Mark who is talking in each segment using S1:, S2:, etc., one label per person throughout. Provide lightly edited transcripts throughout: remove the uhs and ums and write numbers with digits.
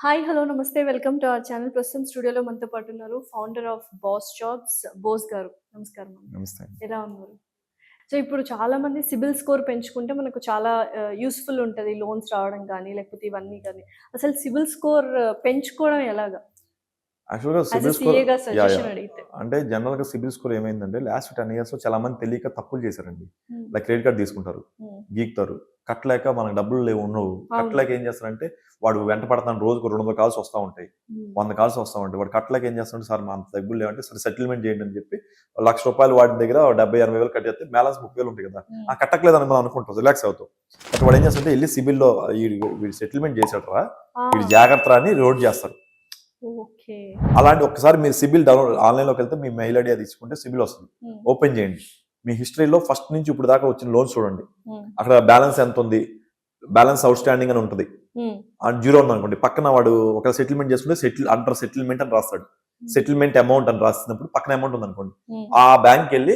S1: Hi! Hello! నమస్తే. Welcome to our channel. ప్రస్తుతం స్టూడియోలో మనతో పాటు ఉన్నారు founder of Boss Jobs Bose గారు. నమస్కారం అండి.
S2: నమస్తే అండి.
S1: ఎలా ఉన్నారు? సో, ఇప్పుడు చాలామంది సిబిల్ స్కోర్ పెంచుకుంటే మనకు చాలా యూజ్‌ఫుల్ ఉంటది. లోన్స్ రావడం గానీ, లేకపోతే ఇవన్నీ గానీ. అసలు సిబిల్ స్కోర్ పెంచుకోవడం ఎలాగా?
S2: యాక్చువల్‌గా
S1: యాస్ ఎ
S2: సిబిల్ స్కోర్
S1: సీఏగా
S2: యాహ్!
S1: Suggestion
S2: yeah!
S1: అడిగితే.
S2: అంటే జనరల్‌గా సిబిల్ స్కోర్ ఏమైందంటే లాస్ట్ 10 ఇయర్స్‌లో చాలా మంది తెలియక తప్పులు చేశారండి.
S1: హ్మ్.
S2: లైక్ క్రెడిట్ కార్డ్ తీసుకుంటారు.
S1: హ్మ్.
S2: గీకుతారు. కట్టలేక మనకు డబ్బులు లేవు ఉండవు.
S1: అవును.
S2: కట్టలేక ఏం చేస్తారంటే వాడు వెంట పడతాను రోజుకు 200 కాల్స్ వస్తా ఉంటాయి.
S1: హ్మ్.
S2: 100 కాల్స్ వస్తా ఉంటాయి. వాడు కట్టలేక ఏం చేస్తాడంటే సార్ మా అంత డబ్బులు లేవంటే సరే సెటిల్మెంట్ చేయండి అని చెప్పి రూ. 1,00,000 వాడి దగ్గర 70,000, 80,000 కట్టేస్తే బ్యాలెన్స్ 30,000 ఉంటాయి కదా!
S1: హ్మ్.
S2: ఆ కట్టట్లేదని మనం అనుకుంటాం. రిలాక్స్ అవుతాం. బట్ వాడు ఏం చేస్తాడంటే ఎళ్లి సిబిల్‌లో వీడు సెటిల్మెంట్ చేసాడురా
S1: ఆ!
S2: వీడు జాగ్రత్తరా అని లోడ్ చేస్తారు.
S1: ఓకే.
S2: అలాంటి ఒక్కసారి మీరు సిబిల్ డౌన్లోడ్ ఆన్‌లైన్‌లోకి వెళ్తే మీ మెయిల్ ఐడీ అది ఇచ్చుకుంటే సిబిల్ వస్తుంది.
S1: హ్మ్.
S2: ఓపెన్ చేయండి. మీ హిస్టరీలో ఫస్ట్ నుంచి ఇప్పుడు దాకా వచ్చిన లోన్స్ చూడండి.
S1: హ్మ్.
S2: అక్కడ బ్యాలెన్స్ ఎంత ఉంది? బ్యాలెన్స్ ఔట్ స్టాండింగ్ అని ఉంటుంది.
S1: హ్మ్.
S2: జీరో ఉందనుకోండి. పక్కన వాడు ఒకవేళ సెటిల్మెంట్ చేసుకుంటే అండర్ సెటిల్మెంట్ అని రాస్తాడు.
S1: హ్మ్.
S2: సెటిల్మెంట్ అమౌంట్ అని రాసినప్పుడు పక్కన అమౌంట్ ఉందనుకోండి.
S1: హ్మ్.
S2: ఆ బ్యాంక్‌కెళ్ళి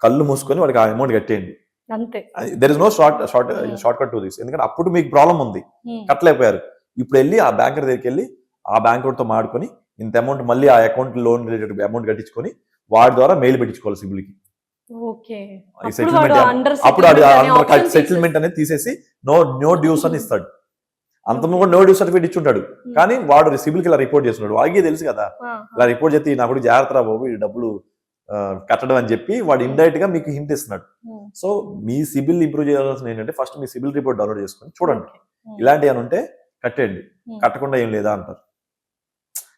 S2: కళ్ళు మూసుకొని వాడికి ఆ అమౌంట్ కట్టేయండి.
S1: అంతే.
S2: దేర్ ఇస్ నో
S1: హ్మ్.
S2: Short cut to this. ఎందుకంటే అప్పుడు మీకు ప్రాబ్లమ్ ఉంది.
S1: హ్మ్.
S2: కట్టలేకపోయారు. ఇప్పుడెళ్లి ఆ బ్యాంకర్ దగ్గరికెళ్లి ఆ బ్యాంకర్‌తో మాట్లాడుకొని ఇంత అమౌంట్ మళ్ళీ ఆ అకౌంట్ లోన్ రిలేటెడ్ అమౌంట్ కట్టించుకొని వాడి ద్వారా మెయిల్ పెట్టించుకోవాలి సిబిల్‌కి.
S1: ఓకే.
S2: ఈ
S1: అప్పుడు వాడు
S2: సెటిల్మెంట్
S1: అండర్
S2: అప్పుడు అది
S1: సెటిల్మెంట్ అనే
S2: అండర్
S1: ఆప్షన్
S2: సెటిల్మెంట్ అనేది తీసేసి నో డ్యూస్ అని ఇస్తాడు. అంతకుముందు
S1: ఓకే.
S2: కూడా నో డ్యూ సర్టిఫికేట్ ఇచ్చుంటాడు.
S1: హ్మ్.
S2: కానీ వాడు సిబిల్‌కి ఇలా రిపోర్ట్ చేస్తున్నాడు. వాడికి తెలుసు కదా!
S1: ఆ!
S2: ఇలా
S1: ఆ!
S2: రిపోర్ట్ చేస్తే నా కొడుకు జాగ్రత్తరా బాబు ఈ డబ్బులు కట్టడం అని చెప్పి వాడు
S1: హ్మ్.
S2: ఇండైరెక్ట్‌గా మీకు హింట్ ఇస్తున్నాడు.
S1: హ్మ్.
S2: సో మీ సిబిల్ ఇంప్రూవ్ చేయాల్సింది ఏంటంటే ఫస్ట్ మీ సిబిల్ రిపోర్ట్ డౌన్లోడ్ చేసుకొని చూడండి.
S1: ఓకే. హ్మ్.
S2: ఇలాంటివి ఏమైనా ఉంటే కట్టేయండి.
S1: హ్మ్.
S2: కట్టకుండా ఏం లేదా అంటారు.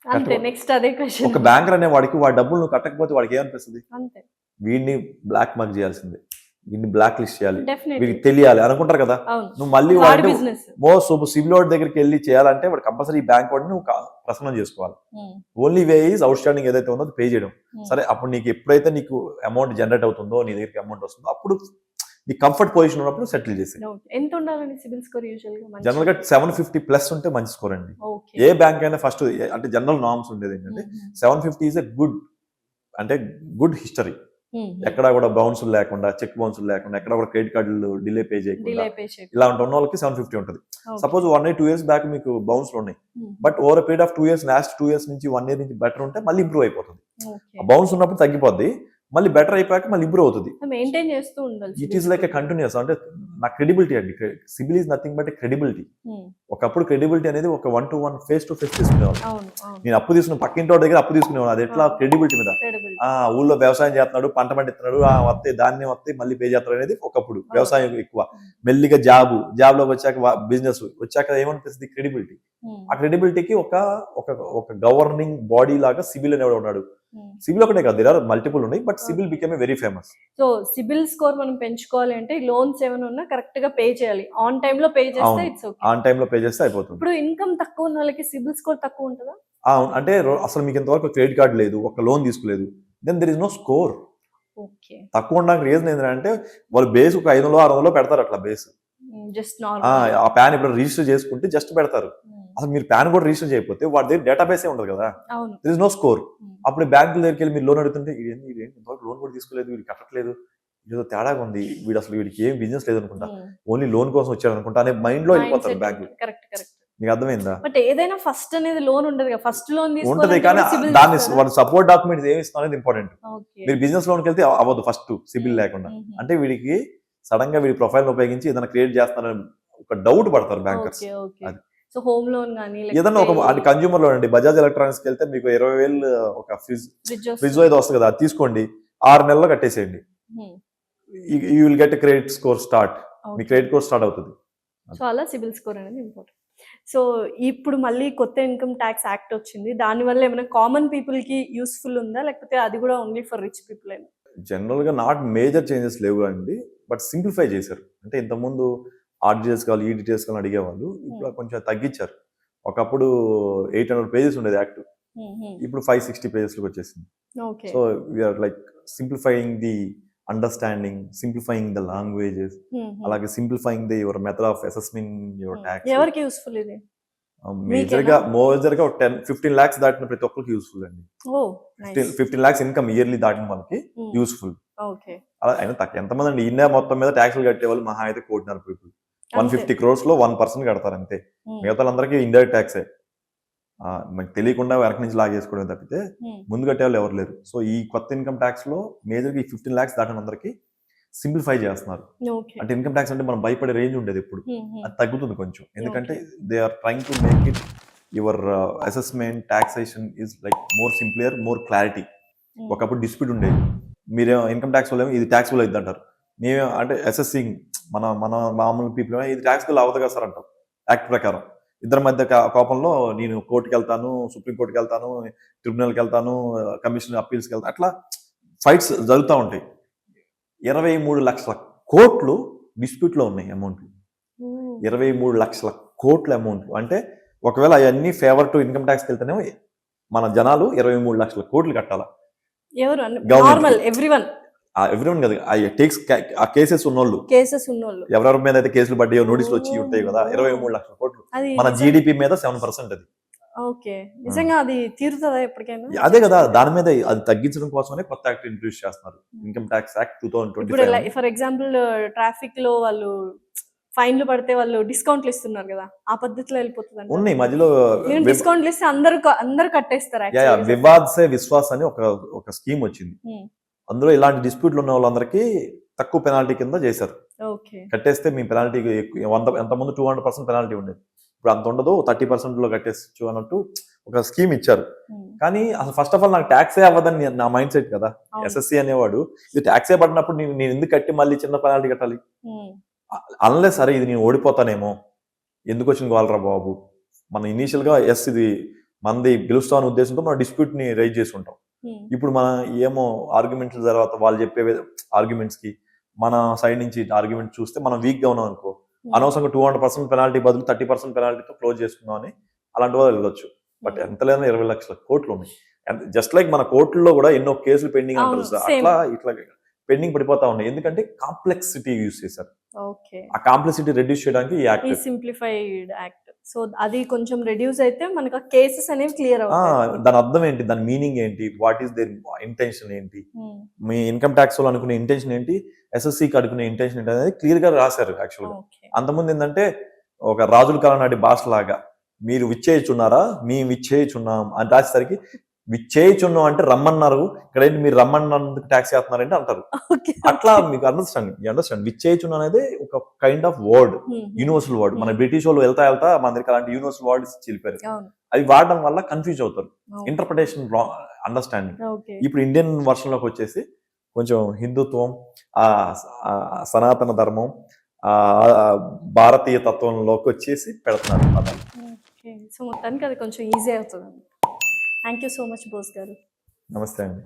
S1: అంతే.
S2: కట్టకు
S1: నెక్స్ట్ అదే క్వెషన్.
S2: ఒక బ్యాంకర్ అనే వాడికి వాడి డబ్బులు నువ్వు కట్టకపోతే వాడికి ఏమనిపిస్తది?
S1: అంతే.
S2: వీడిని బ్లాక్ మార్క్ చేయాల్సిందే. వీడిని బ్లాక్ లిస్ట్ చేయాలి.
S1: డెఫినైట్‌లీ.
S2: వీడికి తెలియాలి అనుకుంటారు కదా!
S1: అవును.
S2: నువ్వు మళ్ళీ
S1: అది వాడి
S2: వాడంటే
S1: బిజినెస్.
S2: సిబిల్ వాడి దగ్గరికెళ్లి చేయాలంటే వాడు కంపల్సరీ ఈ బ్యాంక్ వాడిని నువ్వు ప్రసన్నం చేసుకోవాలి.
S1: హ్మ్.
S2: Only way is out standing ఏదైతే ఉందో అది పే చేయడం.
S1: హ్మ్.
S2: సరే అప్పుడు నీకు ఎప్పుడైతే నీకు అమౌంట్ జనరేట్ అవుతుందో నీ దగ్గరికి అమౌంట్ వస్తుందో అప్పుడు నీ కంఫర్ట్ పొజిషన్ ఉన్నప్పుడు సెటిల్ చేసేయి.
S1: ఓకే. ఎంత ఉండాలండి సిబిల్ స్కోర్ యూజువల్‌గా మంచి?
S2: జనరల్‌గా 750 ప్లస్ ఉంటే మంచి స్కోర్ అండి.
S1: ఓకే.
S2: ఏ బ్యాంక్ అయినా ఫస్ట్ అంటే జనరల్ నార్మ్స్ ఉండేది ఏంటంటే
S1: హ్మ్.
S2: 750 ఈజ్ ఎ గుడ్ అంటే గుడ్ హిస్టరీ.
S1: హ్మ్.
S2: ఎక్కడా కూడా బౌన్సులు లేకుండా, చెక్ బౌన్సులు లేకుండా, ఎక్కడ కూడా క్రెడిట్ కార్డులు డిలే పే చేయకుండా,
S1: డిలే పే చేయకుండా.
S2: ఇలాంటి ఉన్నోళ్ళకి 750 ఉంటది.
S1: Okay.
S2: Suppose 1 year, 2 years back మీకు బౌన్స్‌లు ఉన్నాయి.
S1: హ్మ్.
S2: But over a period of 2 years last 2 years నుంచి 1 ఇయర్ నుంచి బెటర్ ఉంటే మళ్ళీ ఇంప్రూవ్ అయిపోతుంది.
S1: ఓకే.
S2: ఆ బౌన్స్ ఉన్నప్పుడు తగ్గిపోద్ది. మళ్ళీ బెటర్ అయిపోయాక మళ్ళీ ఇంప్రూవ్ అవుతది.
S1: మెయింటైన్ చేస్తూ ఉండాలి
S2: it
S1: CIBIL
S2: is like a
S1: score.
S2: Continuous అంటే నా క్రెడిబిలిటీ అండి. CIBIL is nothing but a credibility.
S1: హ్మ్.
S2: ఒకప్పుడు క్రెడిబిలిటీ అనేది ఒక 1 టు 1 ఫేస్ టు ఫేస్ తీసుకునేవాళ్ళం.
S1: అవును. అవును.
S2: నేను అప్పు తీసుకున్న పక్కింటోడి దగ్గర అప్పు తీసుకునేవాడిని. అది ఎట్లా
S1: అవును.
S2: క్రెడిబిలిటీ మీద.
S1: క్రెడిబిలిటీ.
S2: ఊళ్ళో వ్యవసాయం చేస్తున్నాడు, పంట పండిస్తున్నాడు. వత్తాయి ధాన్యం వత్తాయి మళ్ళీ పే చేస్తాడు అనేది ఒకప్పుడు.
S1: అవును.
S2: వ్యవసాయం ఎక్కువ.
S1: హ్మ్.
S2: మెల్లిగా జాబ్‌లోకి వచ్చాక బిజినెస్ వచ్చాక ఏమనిపిస్తది క్రెడిబిలిటీ.
S1: హ్మ్.
S2: ఆ క్రెడిబిలిటీకి ఒక ఒక ఒక గవర్నింగ్ బాడీ లాగా సిబిల్ అనేవాడు ఉన్నాడు.
S1: హ్మ్.
S2: సిబిల్ ఒకటే కాదు. దేర్ ఆర్ మల్టిపుల్ ఉన్నాయి. But CIBIL
S1: okay.
S2: Became a very famous.
S1: So, CIBIL score మనం పెంచుకోవాలి అంటే లోన్స్ ఏమైనా ఉన్నా కరెక్ట్‌గా పే చేయాలి. ఆన్ టైమ్‌లో పే చేస్తే
S2: అవును.
S1: It's okay.
S2: ఆన్ టైమ్‌లో పే చేస్తే అయిపోతుంది.
S1: ఇప్పుడు ఇన్‌కమ్ తక్కువ ఉన్నోళ్ళకి సిబిల్ స్కోర్ తక్కువ ఉంటదా?
S2: అవును. అంటే అసలు మీకు ఇంతవరకు క్రెడిట్ కార్డ్ లేదు. ఒక లోన్ తీసుకోలేదు. Then there is no score.
S1: Okay.
S2: తక్కువ ఉండడానికి రీజన్ ఏంటంటే వాళ్ళు బేస్ ఒక 500, 600 పెడతారు అట్లా బేస్.
S1: హ్మ్. జస్ట్
S2: ఆ!
S1: నార్మల్‌గా.
S2: ఆ పాన్ ఇప్పుడు రిజిస్టర్ చేసుకుంటే జస్ట్ పెడతారు.
S1: హ్మ్.
S2: అసలు మీరు పాన్ కూడా రిజిస్టర్ చేయకపోతే వాడి దగ్గర డేటాబేసే ఉండదు కదా!
S1: అవును.
S2: There is no score.
S1: Hmm.
S2: అప్పుడు బ్యాంకుల దగ్గరికెళ్ళి మీరు లోన్ అడుగుతుంటే ఈడేంటి ఇంతవరకు లోన్ కూడా తీసుకోలేదు, వీడు కట్టట్లేదు, ఏదో తేడాగా ఉంది. వీడికి ఏం బిజినెస్ లేదనుకుంటా.
S1: హ్మ్.
S2: ఓన్లీ లోన్ కోసం వచ్చాడనుకుంటా అనే మైండ్‌లో
S1: మైండ్
S2: వెళ్ళిపోతారు
S1: సెట్
S2: బ్యాంకులు.
S1: ఉంటది. కరెక్ట్. కరెక్ట్.
S2: మీకు అర్థమైందా?
S1: బట్ ఏదైనా ఫస్ట్ అనేది లోన్ ఉండదుగా. ఫస్ట్ లోన్
S2: ఉంటది
S1: తీసుకోవాలంటే
S2: కానీ
S1: కూడా సిబిల్
S2: దాన్ని
S1: చూస్తారా?
S2: వాళ్ళు సపోర్ట్ డాక్యుమెంట్స్ ఏమి ఇస్తాం అనేది ఇంపార్టెంట్.
S1: ఓకే.
S2: మీరు బిజినెస్ లోన్‌కెళ్తే అవ్వదు ఫస్ట్ సిబిల్
S1: హ్మ్.
S2: లేకుండా.
S1: హుహు.
S2: అంటే వీడికి సడెన్‌గా వీడి ప్రొఫైల్‌ని ఉపయోగించి ఏదైనా క్రియేట్ చేస్తున్నారని ఒక డౌట్ పడతారు బ్యాంకర్స్.
S1: ఓకే. ఓకే.
S2: అది.
S1: సో, హోమ్ లోన్ గాని
S2: ఏదన్నా
S1: లేకపోతే
S2: ఒక అంటే కన్స్యూమర్ లోన్ అండి. బజాజ్ ఎలక్ట్రానిక్స్‌కెళ్తే మీకు 20,000 ఒక
S1: ఫ్రిడ్జ్
S2: ఫ్రిడ్జో
S1: వస్తది.
S2: ఏదో వస్తది కదా! అది తీసుకోండి. 6 నెలల్లో కట్టేసేయండి.
S1: హ్మ్.
S2: You will get a credit score start. Me
S1: okay.
S2: Credit score start అవుతది.
S1: సో, అలా సిబిల్ స్కోర్ అనేది ఇంపార్టెంట్. సో, ఇప్పుడు మళ్ళీ కొత్త ఇన్‌కమ్ టాక్స్ యాక్ట్ వచ్చింది. దానివల్ల ఏమైనా కామన్ పీపుల్‌కి యూజ్‌ఫుల్ ఉందా? లేకపోతే అది కూడా ఓన్లీ ఫర్ రిచ్ పీపులేనా?
S2: జనరల్‌గా నాట్ మేజర్ చేంజెస్ లేవు అండి. బట్ సింప్లిఫై చేశారు. అంటే ఇంతకుముందు ఆ డీటెయిల్స్ కావాలి, ఈ డీటెయిల్స్ కావాలని అడిగేవాళ్ళు. ఇప్పుడు
S1: హ్మ్.
S2: కొంచెం తగ్గించారు. ఒకప్పుడు 800 పేజెస్ ఉండేది యాక్ట్.
S1: హ్మ్. హ్మ్.
S2: ఇప్పుడు 560 పేజెస్‌లోకి వచ్చేసింది.
S1: Okay.
S2: So, we are like simplifying the understanding, simplifying the languages,
S1: హుహు.
S2: అలాగే simplifying your method of assessment your
S1: hmm.
S2: Tax.
S1: ఎవరికి యూజ్‌ఫుల్ ఇది? మీకేనా?
S2: మేజర్‌గా ఒక 15 లాక్స్ దాటిన ప్రతి ఒక్కరికి యూజ్‌ఫుల్ అండి.
S1: ఓహ్! నైస్.
S2: 15 లాక్స్ ఇన్‌కమ్ ఇయర్‌లీ దాటిన వాళ్ళకి
S1: హ్మ్.
S2: యూజ్‌ఫుల్.
S1: ఓకే.
S2: అలా అయినా ఎంతమంది అండి ఇండియా మొత్తం మీద టాక్స్‌లు కట్టేవాళ్ళు మహా అయితే 1,50,00,00,000 పీపుల్.
S1: అంతే.
S2: 150 క్రోర్స్‌లో 1% కడతారు అంతే.
S1: హ్మ్.
S2: మిగతా వాళ్ళందరికీ ఇండైరెక్ట్ టాక్సే. మనకు తెలియకుండా వెనక నుంచి లాగేసుకోవడం తప్పితే ముందు కట్టే వాళ్ళు ఎవరు లేరు. సో ఈ కొత్త ఇన్కమ్ ట్యాక్స్ లో మేజర్గా ఈ 15 lakhs దాటిన అందరికి సింప్లిఫై చేస్తున్నారు.
S1: ఓకే.
S2: అంటే ఇన్కమ్ ట్యాక్స్ అంటే మనం భయపడే రేంజ్ ఉండేది ఇప్పుడు, అది తగ్గుతుంది కొంచెం. ఎందుకంటే they are trying to make it your assessment taxation is like more simplier, more clarity. ఒకప్పుడు డిస్ప్యూట్ ఉండేది, మీరే ఇన్కమ్ ట్యాక్స్ వాళ్ళు ఇది ట్యాక్స్ వాళ్ళు అంటారు, మేమే అంటే అసెసింగ్ మన మన మామూలు పీపుల్ ఇది ట్యాక్స్ వాళ్ళు అవ్వదు కదా సార్ అంటాం. యాక్ట్ ప్రకారం ఇద్దరి మధ్య కోపంలో నేను కోర్టుకి వెళ్తాను, సుప్రీం కోర్టుకి వెళ్తాను, ట్రిబ్యునల్కి వెళ్తాను, కమిషన్ అప్పీల్స్కి వెళ్తాను, అట్లా ఫైట్స్ జరుగుతూ ఉంటాయి. 23 లక్షల కోట్లు డిస్ప్యూట్లో ఉన్నాయి అమౌంట్లు. 23 లక్షల కోట్ల అమౌంట్లు అంటే ఒకవేళ అవన్నీ ఫేవర్ టు ఇన్కమ్ ట్యాక్స్కి వెళ్తేనేమో మన జనాలు 23 లక్షల కోట్లు కట్టాలా.
S1: ఎవరు? Normal everyone.
S2: ఎవ్రీవన్ కదా, టేక్స్ ఆ కేసెస్ ఉన్నోళ్ళు, ఎవరెవరి మీద అయితే కేసులు పడ్డాయో నోటీసులు వచ్చి ఉంటాయి కదా, 23 లక్షల కోట్లు మన జీడిపి మీద 7% అది.
S1: ఓకే, నిజంగా అది తీరుతుందా ఎప్పటికైనా?
S2: అదే కదా, దాని మీద అది తగ్గించడం కోసమే కొత్త యాక్ట్ ఇంట్రడ్యూస్ చేస్తున్నారు, income tax act 2025.
S1: For example traffic లో వాళ్ళు ఫైన్లు పడితే వాళ్ళు డిస్కౌంట్లు ఇస్తున్నారు కదా, ఆ పద్ధతిలో వెళ్ళిపోతుంది.
S2: ఉన్నాయి మధ్యలో
S1: డిస్కౌంట్లు ఇస్తే అందరు కట్టేస్తారు.
S2: వివాద్ సే విశ్వాస్ అని ఒక స్కీమ్ వచ్చింది. అందులో ఇలాంటి డిస్ప్యూట్లు ఉన్న వాళ్ళందరికీ తక్కువ పెనాల్టీ కింద చేశారు. కట్టేస్తే మీ పెనాల్టీ ఎంతమంది 200% పెనాల్టీ ఉండేది, ఇప్పుడు అంత ఉండదు, 30% లో కట్టేచ్చు అన్నట్టు ఒక స్కీమ్ ఇచ్చారు. కానీ అసలు ఫస్ట్ ఆఫ్ ఆల్ నాకు ట్యాక్సే అవ్వదని నా మైండ్ సెట్ కదా. ఎస్ఎస్సి అనేవాడు ఇది ట్యాక్సే పడినప్పుడు నేను ఎందుకు కట్టి మళ్ళీ చిన్న పెనాల్టీ కట్టాలి అనలే. సరే ఇది నేను ఓడిపోతానేమో, ఎందుకు వచ్చిన గోలరా బాబు, మనం ఇనీషియల్ గా ఇది మనది గెలుస్తా అనే ఉద్దేశంతో మనం డిస్ప్యూట్ ని రైజ్ చేసుకుంటాం. ఇప్పుడు మన ఏమో ఆర్గ్యుమెంట్ల తర్వాత వాళ్ళు చెప్పే ఆర్గ్యుమెంట్స్ కి మన సైడ్ నుంచి ఆర్గ్యుమెంట్ చూస్తే మనం వీక్ గా ఉన్నాం అనుకో, అనవసరంగా 200% పెనాల్టీ బదులు 30% పెనాల్టీతో క్లోజ్ చేసుకుందాం అని అలాంటి వాళ్ళు వెళ్ళొచ్చు. బట్ ఎంత లేదా 20 లక్షల కోట్లు ఉన్నాయి. జస్ట్ లైక్ మన కోర్టుల్లో కూడా ఎన్నో కేసులు పెండింగ్ అంటారు, అట్లా ఇట్లా పెండింగ్ పడిపోతా ఉన్నాయి. ఎందుకంటే కాంప్లెక్సిటీ యూజ్ చేశారు. ఆ కాంప్లెక్సిటీ రెడ్యూస్ చేయడానికి ఈ యాక్ట్,
S1: సింప్లిఫైడ్ యాక్ట్. సో అది కొంచెం రెడ్యూస్ అయితే మనకు కేసెస్ అనేవి క్లియర్ అవుతాయి.
S2: దాని అర్థం ఏంటి, దాని మీనింగ్ ఏంటి, వాట్ ఈస్ దేర్ ఇంటెన్షన్ ఏంటి, మీ ఇన్కమ్ ట్యాక్స్ వాళ్ళు అనుకునే ఇంటెన్షన్ ఏంటి, ఎస్ఎస్సికి అనుకునే ఇంటెన్షన్ ఏంటి అనేది క్లియర్ గా రాశారు. యాక్చువల్ గా అంతకుముందు ఏంటంటే ఒక రాజుల కాలం నాటి భాష లాగా మీరు విచ్చేయుచున్నారా, మేము విచ్చేయుచున్నాం అని రాసేసరికి విచ్చేయుచున్నాం అంటే రమ్మన్నారు, ఇక్కడ ఏంటి మీరు రమ్మన్నందుకు ట్యాక్స్ చేస్తున్నారంటే అంటారు. అట్లా మీకు అండర్స్టాండ్ విచ్చేయుచున్నా అనేది ఒక kind of word, universal word. మన బ్రిటిష్ వాళ్ళు వెళ్తా మన దగ్గర అలాంటి యూనివర్సల్ వర్డ్స్ చిలిపారు. అవి వాడడం వల్ల కన్ఫ్యూజ్ అవుతారు, ఇంటర్ప్రిటేషన్ అండర్స్టాండింగ్. ఇప్పుడు ఇండియన్ వర్షన్ లోకి వచ్చేసి కొంచెం హిందుత్వం, సనాతన ధర్మం, భారతీయ తత్వంలోకి వచ్చేసి పెడుతున్నారు పదాలు.
S1: సో మొత్తానికి అది కొంచెం ఈజీ అవుతుంది. Thank you so much Bose గారు.
S2: నమస్తే అండి.